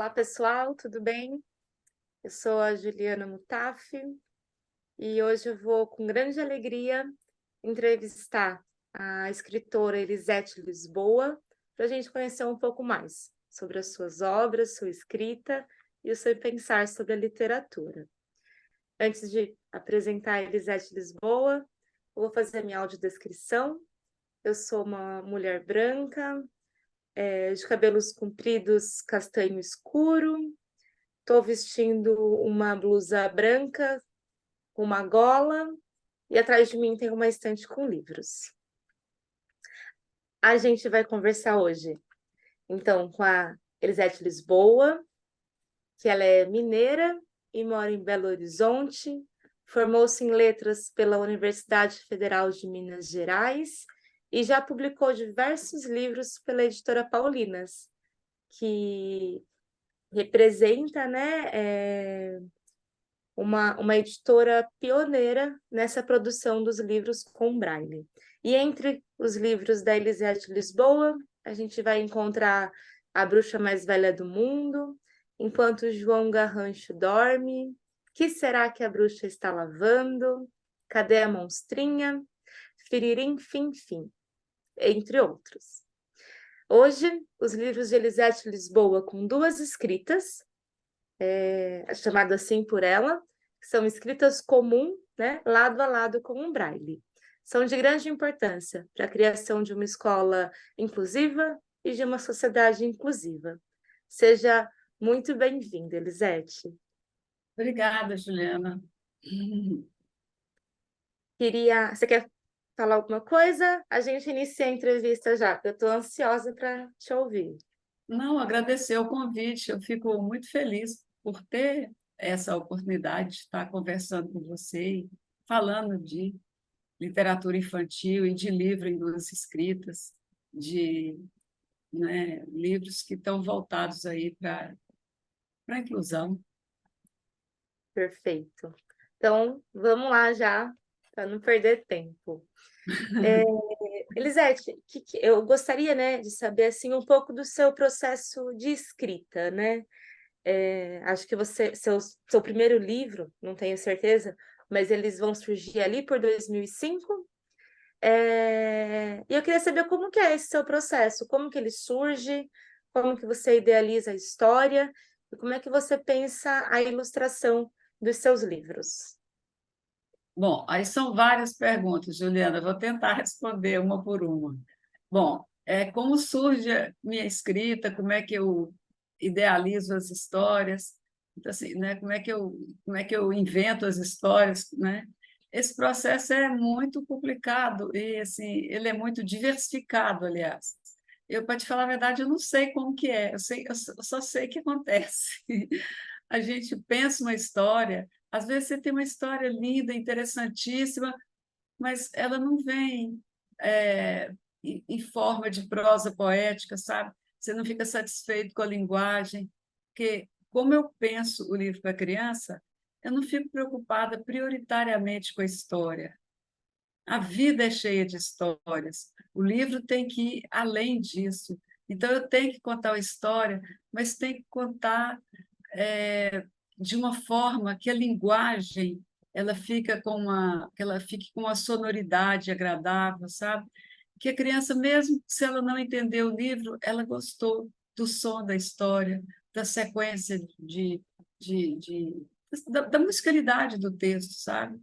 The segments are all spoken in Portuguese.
Olá, pessoal, tudo bem? Eu sou a Juliana Mutafi e hoje eu vou, com grande alegria, entrevistar a escritora Elisete Lisboa para a gente conhecer um pouco mais sobre as suas obras, sua escrita e o seu pensar sobre a literatura. Antes de apresentar a Elisete Lisboa, eu vou fazer a minha audiodescrição. Eu sou uma mulher branca, de cabelos compridos castanho escuro. Estou vestindo uma blusa branca com uma gola e atrás de mim tem uma estante com livros. A gente vai conversar hoje, então, com a Elisete Lisboa, que ela é mineira e mora em Belo Horizonte, formou-se em letras pela Universidade Federal de Minas Gerais e já publicou diversos livros pela editora Paulinas, que representa, né, uma editora pioneira nessa produção dos livros com braille. E entre os livros da Elisete Lisboa, a gente vai encontrar A Bruxa Mais Velha do Mundo, Enquanto João Garrancho Dorme, Que Será que a Bruxa Está Lavando, Cadê a Monstrinha, Firirim Fim Fim, entre outros. Hoje, os livros de Elisete Lisboa com duas escritas, chamado assim por ela, que são escritas comum, né, lado a lado com um braille. São de grande importância para a criação de uma escola inclusiva e de uma sociedade inclusiva. Seja muito bem-vinda, Elisete. Obrigada, Juliana. Você quer falar alguma coisa? A gente inicia a entrevista já, porque eu estou ansiosa para te ouvir. Não, agradecer o convite. Eu fico muito feliz por ter essa oportunidade de estar conversando com você, e falando de literatura infantil e de livro em duas escritas, de, né, livros que estão voltados aí para a inclusão. Perfeito. Então, vamos lá já, para não perder tempo. Elisete, eu gostaria, né, de saber assim um pouco do seu processo de escrita, né? Acho que seu primeiro livro, não tenho certeza, mas eles vão surgir ali por 2005. E eu queria saber como que é esse seu processo, como que ele surge, como que você idealiza a história e como é que você pensa a ilustração dos seus livros. Bom, aí são várias perguntas, Juliana. Vou tentar responder uma por uma. Bom, como surge a minha escrita, como é que eu idealizo as histórias, então, assim, né, como é que eu invento as histórias, né? Esse processo é muito complicado e assim, ele é muito diversificado, aliás. Para te falar a verdade, eu não sei como que é, eu só sei que acontece. A gente pensa uma história, às vezes você tem uma história linda, interessantíssima, mas ela não vem em forma de prosa poética, sabe? Você não fica satisfeito com a linguagem, porque, como eu penso o livro para criança, eu não fico preocupada prioritariamente com a história. A vida é cheia de histórias, o livro tem que ir além disso. Então, eu tenho que contar uma história, mas tem que contar de uma forma que a linguagem que ela fique com uma sonoridade agradável, sabe? Que a criança, mesmo se ela não entender o livro, ela gostou do som da história, da sequência da musicalidade do texto, sabe?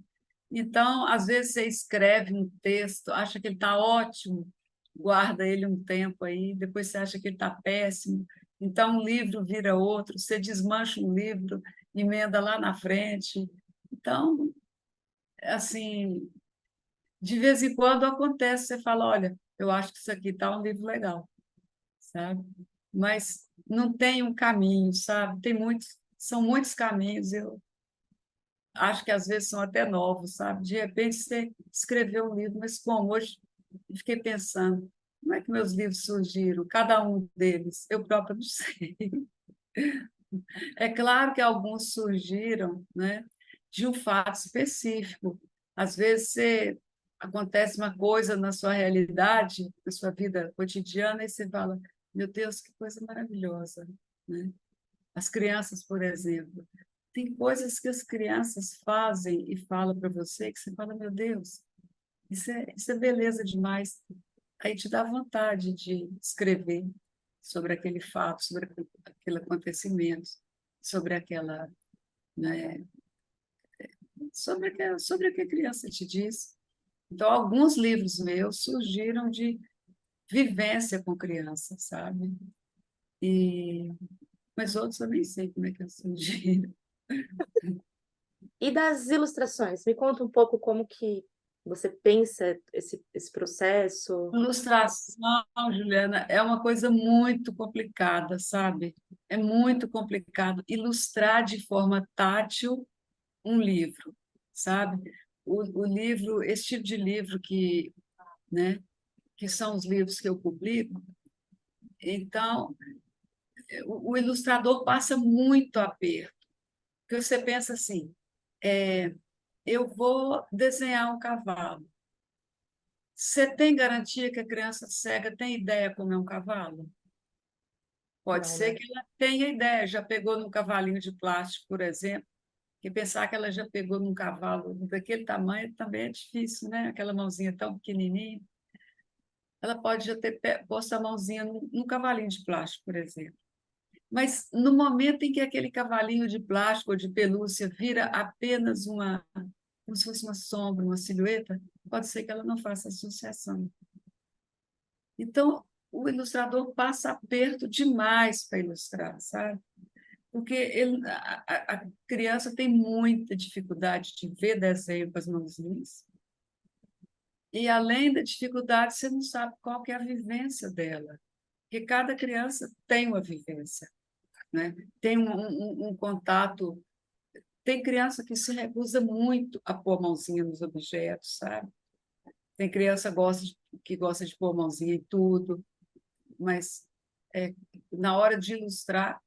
Então, às vezes você escreve um texto, acha que ele está ótimo, guarda ele um tempo aí, depois você acha que ele está péssimo, então um livro vira outro, você desmancha um livro, emenda lá na frente. Então, assim, de vez em quando acontece, você fala, olha, eu acho que isso aqui está um livro legal, sabe? Mas não tem um caminho, sabe? São muitos caminhos, eu acho que às vezes são até novos, sabe? De repente você escreveu um livro, mas como hoje eu fiquei pensando, como é que meus livros surgiram? Cada um deles, eu própria não sei. É claro que alguns surgiram, né, de um fato específico. Às vezes acontece uma coisa na sua realidade, na sua vida cotidiana, e você fala, meu Deus, que coisa maravilhosa, né? As crianças, por exemplo, tem coisas que as crianças fazem e falam para você que você fala, meu Deus, isso é beleza demais. Aí te dá vontade de escrever sobre aquele fato, sobre aquele acontecimento, sobre aquela, né, sobre o que a criança te diz. Então, alguns livros meus surgiram de vivência com criança, sabe? E, mas outros eu nem sei como é que surgiram. E das ilustrações, me conta um pouco como que você pensa esse processo. Ilustração, Juliana, é uma coisa muito complicada, sabe? É muito complicado ilustrar de forma tátil um livro, sabe? O livro, esse tipo de livro que, né, que são os livros que eu publico, então o ilustrador passa muito aperto, porque você pensa assim, eu vou desenhar um cavalo. Você tem garantia que a criança cega tem ideia como é um cavalo? Pode Não, ser né? que ela tenha ideia, já pegou num cavalinho de plástico, por exemplo, que pensar que ela já pegou num cavalo daquele tamanho também é difícil, né? Aquela mãozinha tão pequenininha. Ela pode já ter posto a mãozinha num cavalinho de plástico, por exemplo. Mas no momento em que aquele cavalinho de plástico ou de pelúcia vira apenas como se fosse uma sombra, uma silhueta, pode ser que ela não faça associação. Então, o ilustrador passa aperto demais para ilustrar, sabe? Porque a criança tem muita dificuldade de ver desenho com as mãozinhas, e além da dificuldade, você não sabe qual que é a vivência dela, porque cada criança tem uma vivência, né? Tem um contato. Tem criança que se recusa muito a pôr a mãozinha nos objetos, sabe? Tem criança que gosta de pôr a mãozinha em tudo, mas é, na hora de ilustrar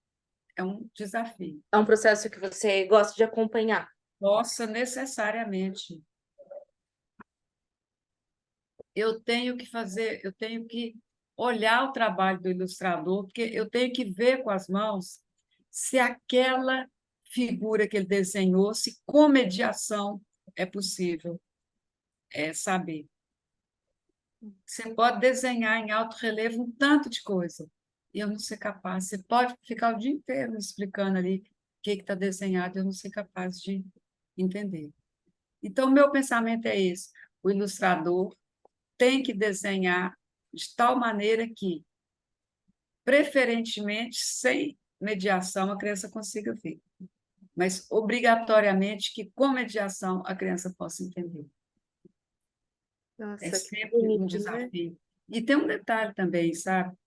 é um desafio. É um processo que você gosta de acompanhar. Nossa, necessariamente. Eu tenho que fazer, eu tenho que olhar o trabalho do ilustrador, porque eu tenho que ver com as mãos se aquela figura que ele desenhou, se com mediação é possível saber. Você pode desenhar em alto relevo um tanto de coisa, e eu não ser capaz. Você pode ficar o dia inteiro explicando ali o que está desenhado, e eu não ser capaz de entender. Então, o meu pensamento é esse: o ilustrador tem que desenhar de tal maneira que, preferentemente, sem mediação, a criança consiga ver, mas obrigatoriamente que, com mediação, a criança possa entender. É Nossa, que sempre um bonito, né? desafio. E tem um detalhe também, sabe?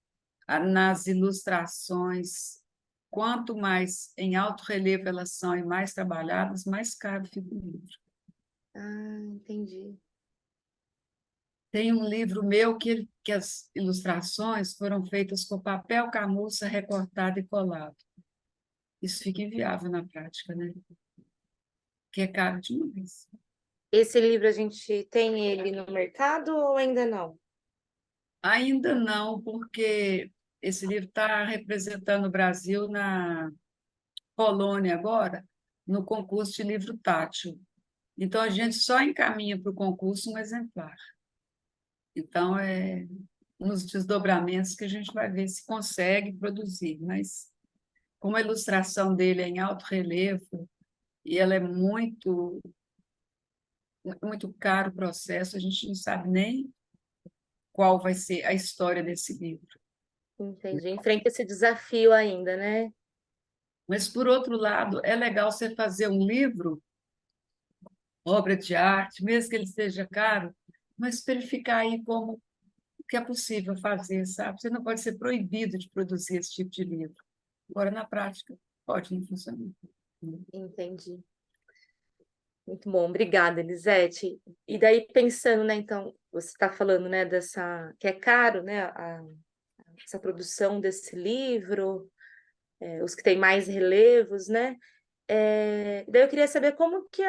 Nas ilustrações, quanto mais em alto relevo elas são e mais trabalhadas, mais caro fica o livro. Ah, entendi. Tem um livro meu que as ilustrações foram feitas com papel camurça recortado e colado. Isso fica inviável na prática, né? Que é caro demais. Esse livro a gente tem ele no mercado ou ainda não? Ainda não, porque esse livro está representando o Brasil na Polônia agora, no concurso de livro tátil. Então, a gente só encaminha para o concurso um exemplar. Então, é nos desdobramentos que a gente vai ver se consegue produzir, mas como a ilustração dele é em alto relevo e ela é muito caro o processo, a gente não sabe nem qual vai ser a história desse livro. Entendi. Enfrenta esse desafio ainda, né? Mas, por outro lado, é legal você fazer um livro, obra de arte, mesmo que ele seja caro, mas para ele ficar aí como o que é possível fazer, sabe? Você não pode ser proibido de produzir esse tipo de livro. Agora, na prática, pode não funcionar. Entendi. Muito bom, obrigada, Elisete. E daí pensando, né, então, você está falando, né, dessa que é caro, né, essa produção desse livro, os que têm mais relevos, né? Daí eu queria saber como que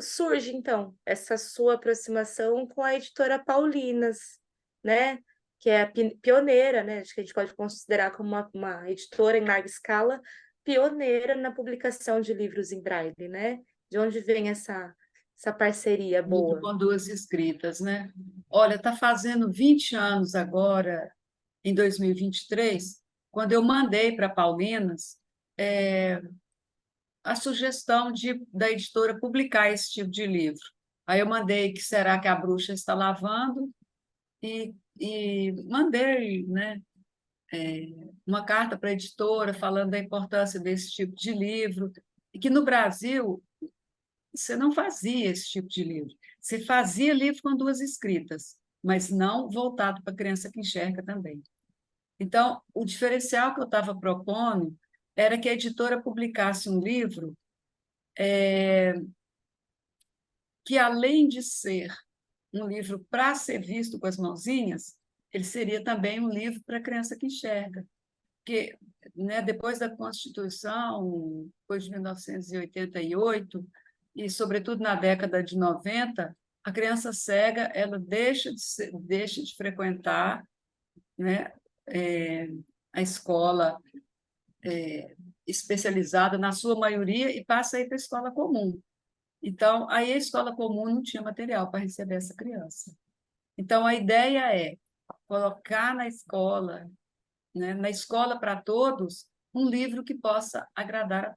surge, então, essa sua aproximação com a editora Paulinas, né? Que é a pioneira, né? Acho que a gente pode considerar como uma editora em larga escala pioneira na publicação de livros em braille, né? De onde vem essa parceria Livro boa? com duas escritas, né? Olha, está fazendo 20 anos agora, em 2023, quando eu mandei para Paulinas a sugestão da editora publicar esse tipo de livro. Aí eu mandei Que Será que a Bruxa Está Lavando? E mandei, né, uma carta para a editora falando da importância desse tipo de livro, e que no Brasil você não fazia esse tipo de livro. Você fazia livro com duas escritas, mas não voltado para criança que enxerga também. Então, o diferencial que eu estava propondo era que a editora publicasse um livro que, além de ser um livro para ser visto com as mãozinhas, ele seria também um livro para criança que enxerga. Porque, né, depois da Constituição, depois de 1988, e sobretudo na década de 90, a criança cega ela deixa de frequentar, né, é, a escola especializada, na sua maioria, e passa a ir para a escola comum. Então, aí a escola comum não tinha material para receber essa criança. Então, a ideia é colocar na escola, né, na escola para todos, um livro que possa agradar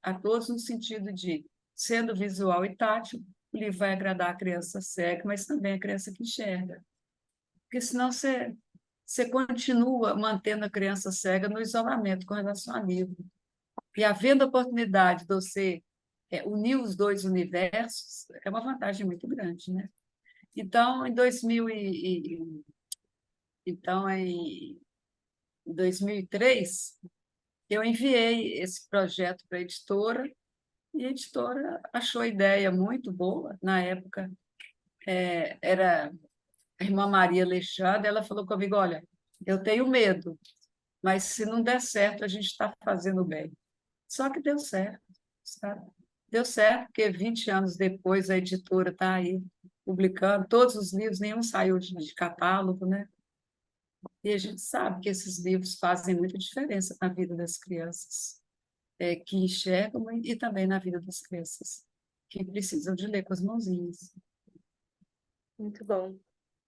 a todos no sentido de, sendo visual e tátil, o livro vai agradar a criança cega, mas também a criança que enxerga. Porque senão você continua mantendo a criança cega no isolamento com relação ao livro. E havendo a oportunidade de você unir os dois universos, é uma vantagem muito grande, né? Então, em 2003, eu enviei esse projeto para a editora e a editora achou a ideia muito boa. Na época, era a irmã Maria Alexandre, ela falou comigo, olha, eu tenho medo, mas se não der certo, a gente está fazendo bem. Só que deu certo, sabe? Deu certo, porque 20 anos depois a editora está aí publicando todos os livros, nenhum saiu de catálogo, né? E a gente sabe que esses livros fazem muita diferença na vida das crianças que enxergam e também na vida das crianças que precisam de ler com as mãozinhas. Muito bom.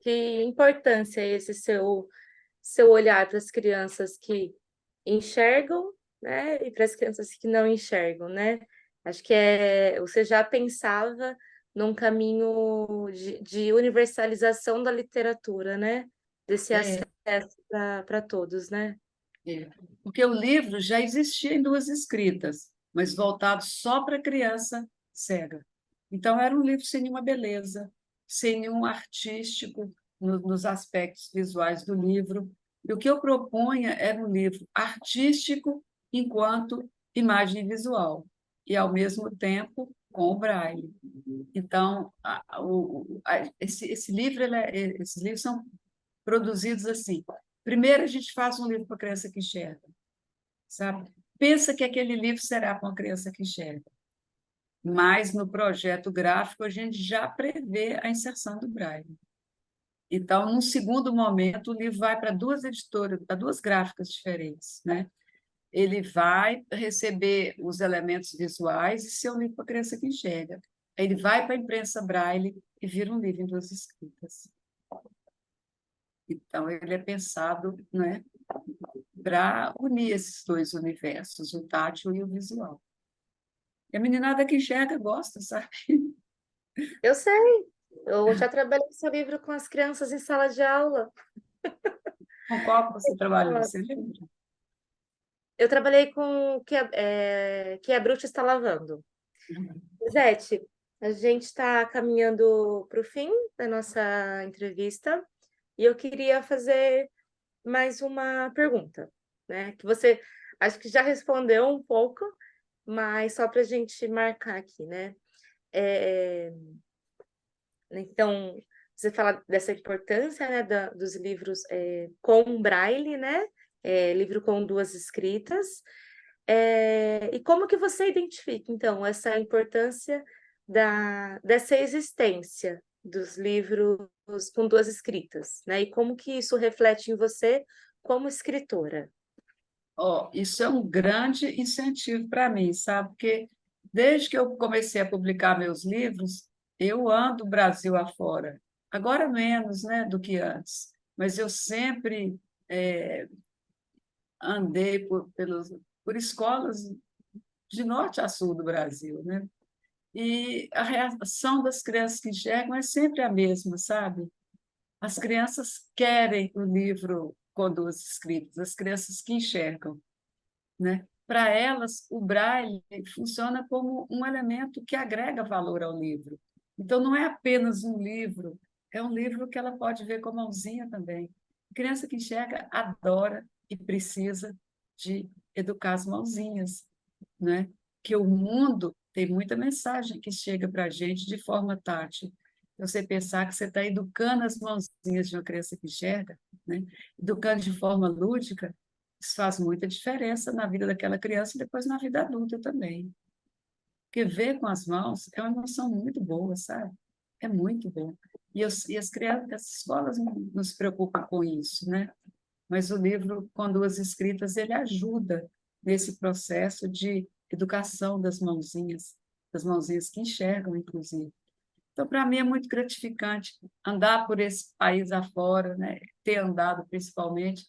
Que importância é esse seu olhar para as crianças que enxergam, né, e para as crianças que não enxergam, né? Acho que você já pensava num caminho de universalização da literatura, né? Desse É, acesso para todos, né? é. Porque o livro já existia em duas escritas, mas voltado só para criança cega. Então, era um livro sem nenhuma beleza, sem nenhum artístico nos aspectos visuais do livro. E o que eu propunha era um livro artístico enquanto imagem visual, e, ao mesmo tempo, com o braille. Então, esses livros são produzidos assim. Primeiro, a gente faz um livro para criança que enxerga, sabe? Pensa que aquele livro será para uma criança que enxerga. Mas no projeto gráfico a gente já prevê a inserção do braille. Então, num segundo momento, o livro vai para duas editoras, para duas gráficas diferentes, né? Ele vai receber os elementos visuais e ser um livro para criança que enxerga. Aí ele vai para a imprensa braille e vira um livro em duas escritas. Então, ele é pensado, né, para unir esses dois universos, o tátil e o visual. E a meninada que enxerga gosta, sabe? Eu sei, eu já trabalhei esse livro com as crianças em sala de aula. Com qual que você trabalhou? Você lembra? Eu trabalhei com que a Bruxa está lavando. Zete, a gente está caminhando para o fim da nossa entrevista e eu queria fazer mais uma pergunta, né? Que você acho que já respondeu um pouco, mas só para a gente marcar aqui, né? É, então, você fala dessa importância, né, dos livros com braille, né? Livro com duas escritas. E como que você identifica, então, essa importância dessa existência dos livros com duas escritas, né? E como que isso reflete em você como escritora? Ó, isso é um grande incentivo para mim, sabe? Porque desde que eu comecei a publicar meus livros, eu ando o Brasil afora. Agora menos, né, do que antes, mas eu sempre eh, andei por escolas de norte a sul do Brasil, né? E a reação das crianças que enxergam é sempre a mesma, sabe? As crianças querem o livro com duas escritas, as crianças que enxergam, né? Para elas, o braille funciona como um elemento que agrega valor ao livro. Então, não é apenas um livro, é um livro que ela pode ver com a mãozinha também. A criança que enxerga adora e precisa de educar as mãozinhas, né? Que o mundo tem muita mensagem que chega para a gente de forma tátil. Então, você pensar que você está educando as mãozinhas de uma criança que enxerga, né? Educando de forma lúdica, isso faz muita diferença na vida daquela criança e depois na vida adulta também. Porque ver com as mãos é uma emoção muito boa, sabe? É muito bom. E as crianças, as escolas não se preocupam com isso, né? Mas o livro com duas escritas ele ajuda nesse processo de educação das mãozinhas que enxergam, inclusive. Então, para mim é muito gratificante andar por esse país afora, né? Ter andado principalmente,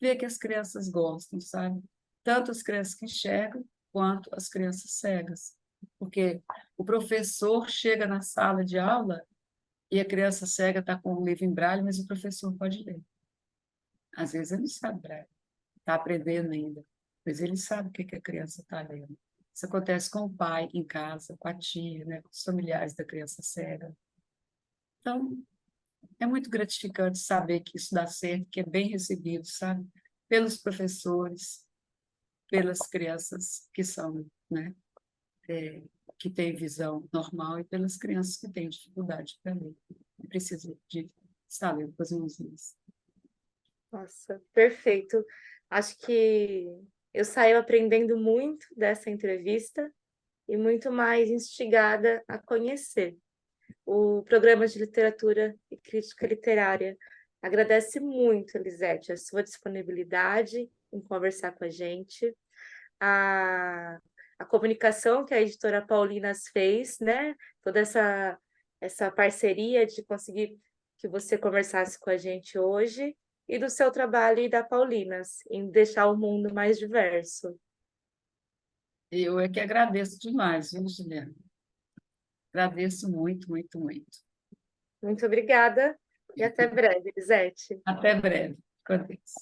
ver que as crianças gostam, sabe? Tanto as crianças que enxergam quanto as crianças cegas. Porque o professor chega na sala de aula e a criança cega está com o livro em braille, mas o professor pode ler. Às vezes ele não sabe braille, está aprendendo ainda, mas ele sabe o que a criança está lendo. Isso acontece com o pai em casa, com a tia, né, com os familiares da criança cega. Então, é muito gratificante saber que isso dá certo, que é bem recebido, sabe? Pelos professores, pelas crianças que são, né, é, que têm visão normal e pelas crianças que têm dificuldade para ler, e precisam de estar lendo com as mãozinhas. Nossa, perfeito. Acho que eu saí aprendendo muito dessa entrevista e muito mais instigada a conhecer o programa de literatura e crítica literária. Agradece muito, Elisete, a sua disponibilidade em conversar com a gente, a, a comunicação que a editora Paulinas fez, né? Toda essa parceria de conseguir que você conversasse com a gente hoje e do seu trabalho e da Paulinas em deixar o mundo mais diverso. Eu é que agradeço demais, viu, Juliana? Agradeço muito, muito, muito. Muito obrigada e até breve, Elisete. Até breve. Com Deus.